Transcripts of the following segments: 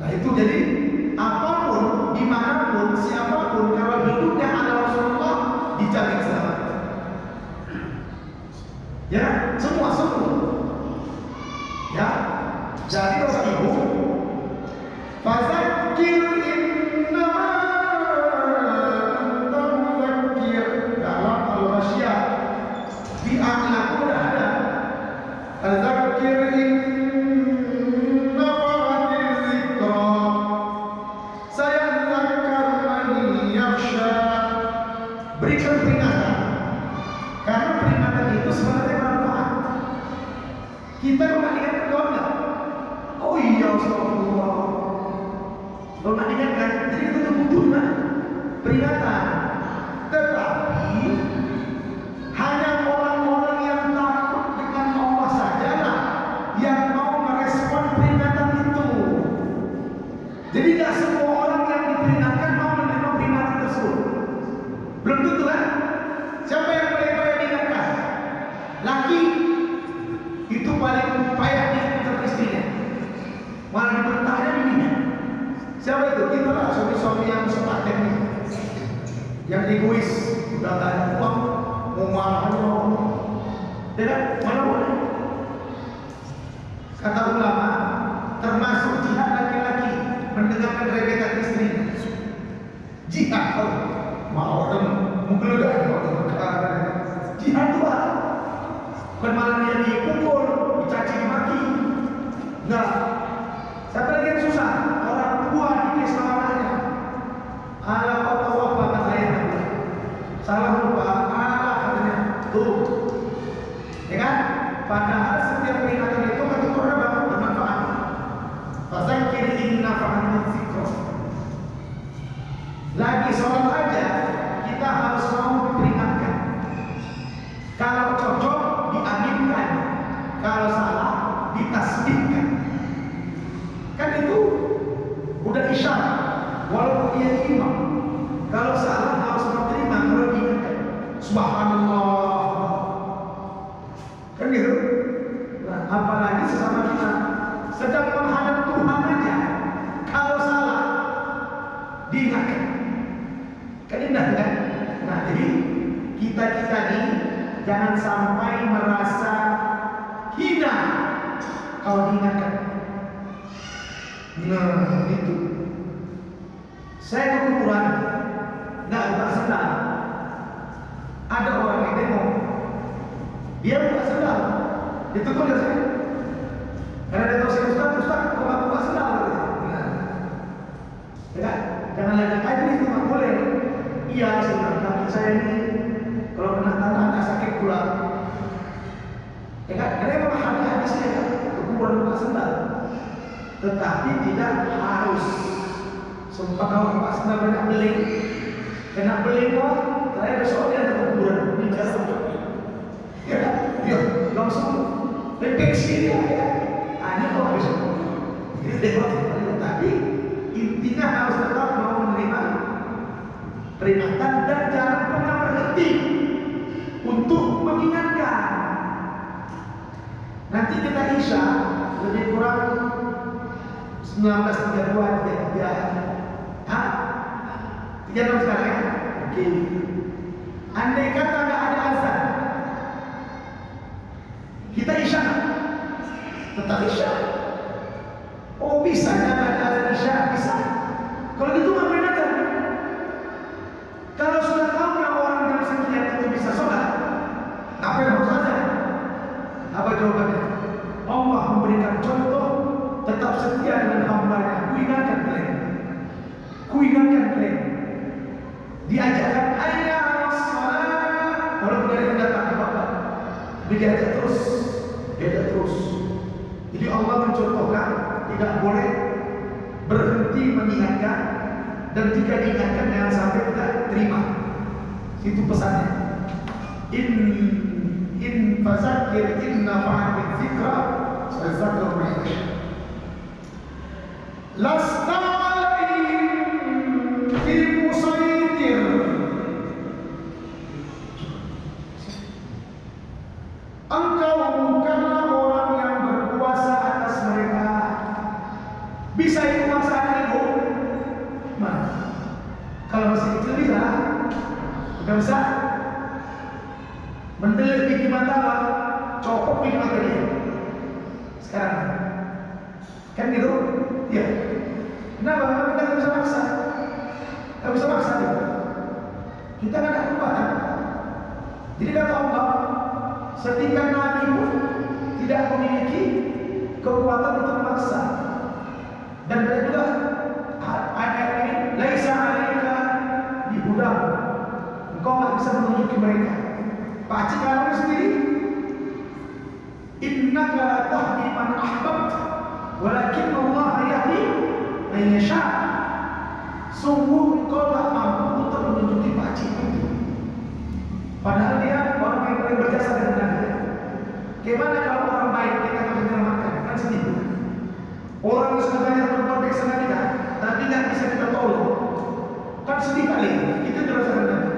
Nah itu jadi apapun, dimanapun, siapapun, kalau hidupnya ala Rasulullah dijamin selamat. Ya, semua. Ya, jadi Bapak Ibu, fadzakir innama anta mudzakir, dalam Al-Ghasyiyah di akhlak udah ada. Fadzakir inna fa'atil dzikra sayadzakkar man yakhsha. Berikan peringatan, karena peringatan itu sebenarnya manfaat. Kita kembalikan ke doa. Oh iya, astagfirullah. Kalau nggak diingatkan, jadi kita butuh peringatan. Tetapi hanya orang-orang yang takut dengan Allah sajalah yang mau merespon peringatan itu. Jadi nggak semua orang yang diperingatkan mau menerima peringatan tersebut. Belum tentu kan? Siapa yang paling payah diingatkan? Laki itu paling payah diingatkan istrinya. Malah dibentaknya bininya. Siapa itu? Kita lah suami-suami yang sepadan nih, yang egois, udah gak ada uang, mau marah tidak, mana boleh. Kata ulama, termasuk jihad laki-laki mendengarkan rebetan istrinya. Jihad kau mau dong, menggeledek jihad itu apa? Bukan malah dia dipukul, dicaci dimaki. Enggak. Siapa lagi yang susah? Orang tua dikis sama anaknya. Ala kau apa kata saya? Salah lupa. Ala katanya. Tuh. Ya kan? Padahal setiap peringatan itu kata Quran bermanfaat. Fadzakir inna fa'atil dzikra. Lagi sholat aja kita harus mau diperingatkan. Kalau cocok diaminkan, kalau salah ditasbihkan. Kan itu udah isyarat. Walaupun dia imam, kalau salah harus menerima, kalau diingatkan subhanallah. Kan gitu. Nah, apalagi sesama kita sedang menghadap Tuhan aja, kalau salah diingatkan. Kan indah kan? Nah jadi kita ini jangan sampai merasa hina kalau diingatkan. Nah itu. Saya ke kuburan, nggak buka sendal. Ada orang yang demo, dia buka sendal, ditegur ya saya. Karena dia tahu si Ustaz kok nggak buka sendal? Nah, ya, jangan lagi kayak itu nggak boleh. Iya, sebenarnya kaki saya ini kalau kena tanah agak sakit pula. Ya kan? Karena memang hadis-hadisnya kan kekuburan buka sendal. Tetapi tidak harus. Sumpah kalau buka sendal banyak beling, kena beling kok, saya besok dia ada kekuburan di jalan. Ya kan? Ya, langsung infeksi dia. Hanya kok besok. Tapi intinya harus tetap mau menerima peringatan dan jangan pernah berhenti untuk mengingatkan. Nanti kita isya lebih kurang 19.32, 33. Hah? 36 sekarang ya? Oke. Andai kata nggak ada azan, kita isya, tetap isya. Oh bisa, nggak ada azan isya, bisa. Kalau gitu ngapain aja? Kalau sudah tahu yang orang jam sekian itu bisa sholat, apa yang harus ada? Apa jawabannya? Allah memberikan contoh, tetap setia dengan hamba-Nya. Kuingatkan kalian. Diajarkan hayya 'alas shalah, walaupun dari yang datang apa-apa, tapi diajak terus. Jadi Allah mencontohkan tidak boleh berhenti mengingatkan, dan jika diingatkan jangan sampai kita terima. Itu pesannya. In fadzakir inna fa'atil dzikra sayadzakkar man yakhsha. Lasta 'alaihim bimusaytir. Engkau bukanlah orang yang berkuasa atas mereka. Bisa Bisa ibu maksa anak ibu? Nah, kalau masih kecil bisa. Bukan bisa. Mendelik biji mata, copot biji mata dia. Sekarang, kan gitu? Ya. Kenapa? Karena kita nggak bisa maksa. Nggak bisa maksa dia. Kita nggak ada kekuatan. Jadi kata Allah, setika Nabi pun tidak memiliki kekuatan untuk memaksa. Dan juga ada lain, laisa alaika bihudam. Engkau nggak bisa menunjuki mereka. Pak Cik Karang sendiri, innaka la tahdi man ahbabta, walakin Allah yahdi man yasha. Sungguh engkau tak mampu untuk menunjuki Pak Cik itu. Padahal dia orang yang paling berjasa dengan Nabi. Gimana kalau orang baik kita akan menyelamatkan? Kan sedih. Orang yang sudah banyak berbuat baik sama kita, tapi tidak bisa kita tolong. Kan sedih kali. Itu dirasakan Nabi.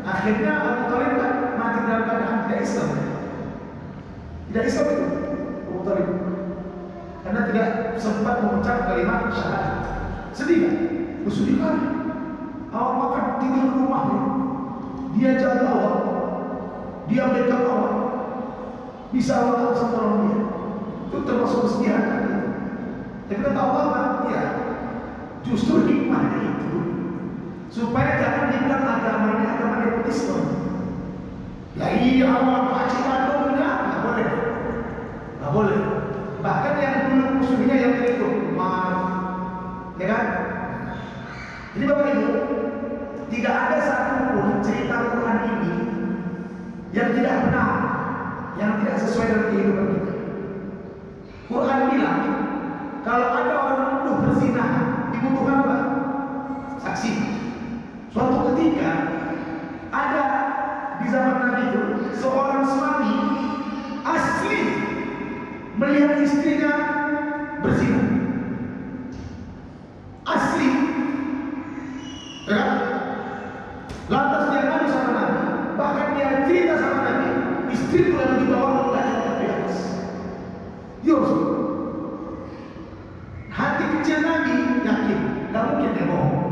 Akhirnya Abu Thalib kan mati dalam keadaan tidak Islam. Tidak Islam itu Abu Thalib, karena tidak sempat mengucap kalimat syahadat. Sedih kan? Bersedih kan? Awak makan tinggal di rumahnya. Dia jaga awak, dia backup awak, bisa awak sama orang dia. Itu termasuk kesedihan kan? Tapi kata Allah kan, ya justru hikmahnya itu supaya jangan dibilang agama ini agama nepotisme. Ya iya awak pakcik kandungnya nggak boleh, nggak boleh. Bahkan yang dulu musuhnya yang itu, ya kan? Jadi Bapak Ibu, tidak ada satupun cerita Quran ini yang tidak benar, yang tidak sesuai dengan kehidupan kita. Quran bilang, kalau ada orang menuduh berzina, dibutuhkan apa? Saksi. Suatu ketika ada di zaman Nabi itu seorang suami asli melihat istrinya berzina. Asli. Ya? Lantas dia ngadu sama Nabi, bahkan dia cerita sama Nabi, istri lalu dibawa ke atas. Yus. Hati kecil Nabi yakin, nggak mungkin dia bohong.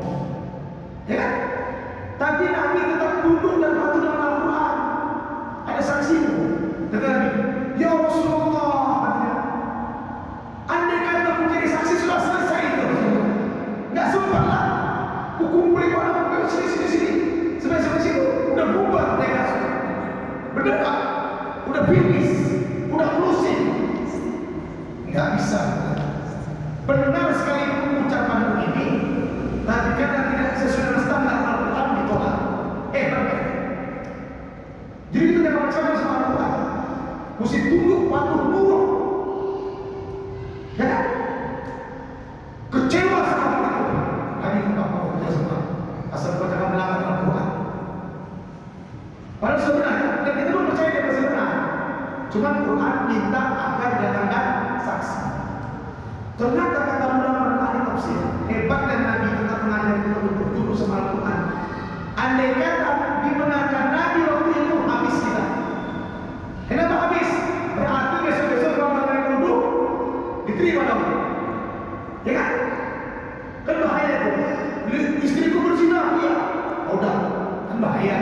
Ya kan? Tapi Nabi tetap duduk dan patuh dengan Al-Quran. Ada saksimu. Kata Nabi, ya Rasulullah, andai kata aku jadi saksi sudah selesai itu. Nggak sempat lah. Kukumpulin orang sini. Sampai situ udah bubar mereka. Bener nggak? Udah finish, udah closing. Nggak bisa. Benar sekali ucapan ini, tapi karena tidak sesuai dengan standar Al-Quran ditolak. Benar. Jadi kita jangan macam-macam sama Al-Quran. Mesti tunduk, patuh, nurut. Ya kan? Kecewa sama itu. Lagi kita mau kerja sama. Asal kau jangan melanggar Al-Quran. Padahal sebenarnya, dan kita pun percaya dia masih benar. Cuma Quran minta agar datangkan saksi. Ternyata kata ulama ahli tafsir, hebatnya Nabi tetap mengajar kita untuk tunduk sama Al-Quran. Andai kata dibenarkan Nabi waktu itu, habis kita. Kenapa habis? Berarti besok-besok kalau mereka duduk, diterima dong. Ya kan? Kan bahaya itu. Istriku berzina, iya. Udah, kan bahaya.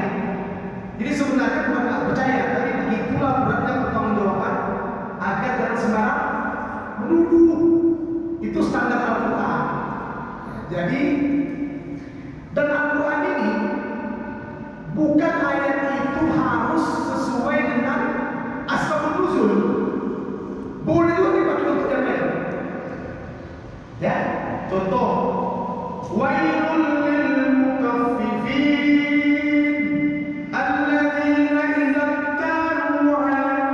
Jadi sebenarnya bukan tak percaya, tapi begitulah beratnya pertanggungjawaban agar jangan sembarang menuduh. Itu standar Al-Quran. Jadi, dan Al-Quran ini bukan ayat itu harus sesuai dengan asbabun nuzul. Boleh juga dipakai untuk yang lain. Ya, contoh, wailul lil mutaffifin alladzina idza kanu 'alan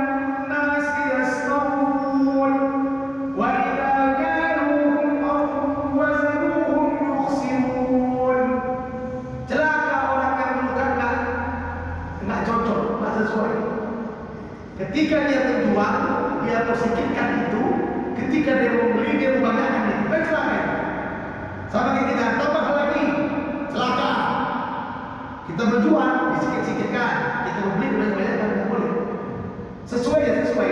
nasi yastawfun wa idza kaluhum aw wazanuhum yukhsirun. Celaka orang yang menunjukkan enggak cocok, enggak sesuai. Ketika dia menjual, dia positifkan itu. Ketika dia membeli, dia membanggakan itu. Kan celaka. Sama kita tambah lagi, celaka. Kita berjual, disikit-sikitkan. Kita membeli banyak-banyak kan tidak boleh. Sesuai ya sesuai.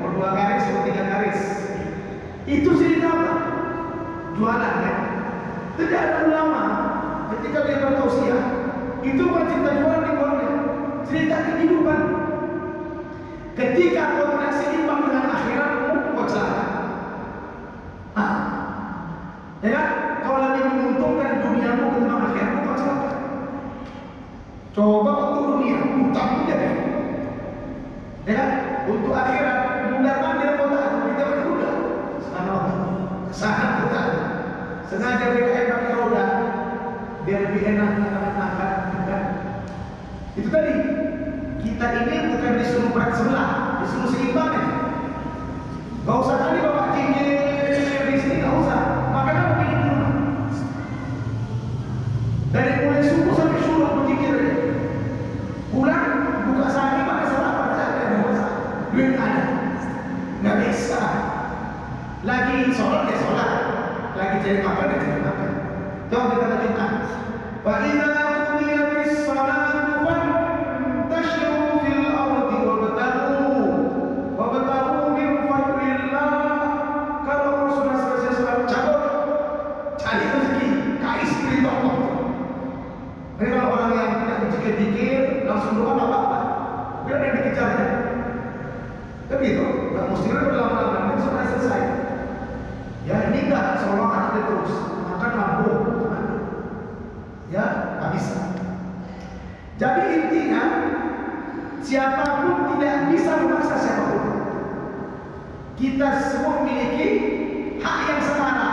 Mau 2 garis, mau 3 garis. Itu sih apa? jualan ya. Tidak ada ulama ketika dia bertausiah itu bukan cerita jualan di bawahnya, cerita kehidupan. Ketika kau tidak seimbang dengan akhiratmu, kau celaka. Ya kan? Kau lebih menguntungkan duniamu ketimbang akhiratmu, kau celaka. Coba untuk dunia, utang punya kan? Ya kan? Untuk akhirat, mundar mandir kau tak, kita berkuda. Sana kau tak. Sengaja BKM pakai roda, biar lebih enak angkat. Itu tadi. Kita ini bukan disuruh berat sebelah, disuruh seimbang ya. Gak usah tadi bapak cingir di sini, gak usah. Makanya begini dulu. Dari mulai subuh sampai syuruk berjikir. Pulang buka sani pakai sarapan saja, gak usah. Duit ada, nggak bisa. Lagi sholat ya sholat, lagi cari makan ya cari makan. Coba kita lanjutkan. Wa idza qudiyatis salatu fantashiru fil ardi wabtaghu min fadlillah. Kalau sudah selesai salat cabut, cari rezeki, kais ridho Allah. Ini kalau orang yang tidak berpikir langsung doa nggak apa-apa, biar yang dikejarnya. Kan gitu, nggak mesti berlama-lama, ini sudah selesai. Ya ini enggak seolah ada terus, makan mabuk. Ya, nggak bisa. Jadi intinya, siapapun tidak bisa memaksa siapapun. Kita semua memiliki hak yang setara.